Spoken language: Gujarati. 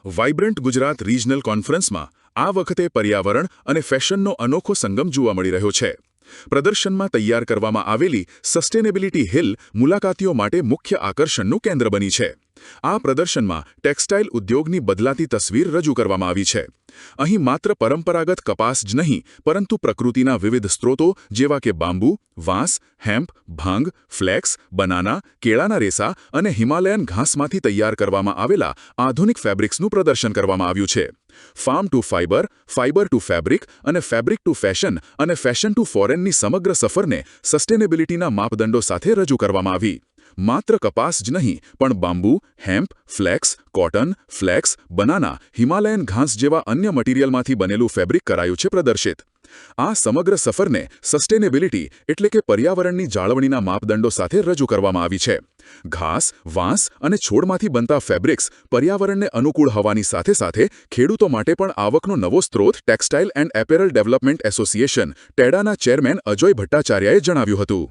વાઇબ્રન્ટ ગુજરાત રિજનલ કોન્ફરન્સમાં આ વખતે પર્યાવરણ અને ફેશનનો અનોખો સંગમ જોવા મળી રહ્યો છે. પ્રદર્શનમાં તૈયાર કરવામાં આવેલી સસ્ટેનેબિલિટી હિલ મુલાકાતીઓ માટે મુખ્ય આકર્ષણનું કેન્દ્ર બની છે. આ પ્રદર્શનમાં ટેક્સટાઇલ ઉદ્યોગની બદલાતી તસવીર રજૂ કરવામાં આવી છે. અહીં માત્ર પરંપરાગત કપાસ જ નહીં, પરંતુ પ્રકૃતિના વિવિધ સ્ત્રોતો જેવા કે બાંબુ, વાંસ, હેમ્પ, ભાંગ, ફ્લેક્સ, બનાના, કેળાના રેસા અને હિમાલયન ઘાસમાંથી તૈયાર કરવામાં આવેલા આધુનિક ફેબ્રિક્સનું પ્રદર્શન કરવામાં આવ્યું છે. Farm to fibre, fibre to fabric અને ફેબ્રિક ટુ ફેશન અને ફેશન ટુ ફોરેનની સમગ્ર સફરને સસ્ટેનેબિલિટીના માપદંડો સાથે રજૂ કરવામાં આવી. માત્ર કપાસ જ નહીં, પણ bamboo, hemp, flax, cotton, flax, banana, Himalayan ઘાસ જેવા અન્ય મટીરિયલમાંથી બનેલું ફેબ્રિક કરાયું છે પ્રદર્શિત. આ સમગ્ર સફરને સસ્ટેનેબિલિટી એટલે કે પર્યાવરણની જાળવણીના માપદંડો સાથે રજૂ કરવામાં આવી છે. ઘાસ, વાંસ અને છોડમાંથી બનતા ફેબ્રિક્સ પર્યાવરણને અનુકૂળ હોવાની સાથે સાથે ખેડૂતો માટે પણ આવકનો નવો સ્ત્રોત textile and apparel development association ટેડાના ચેરમેન અજય ભટ્ટાચાર્યએ જણાવ્યું હતું.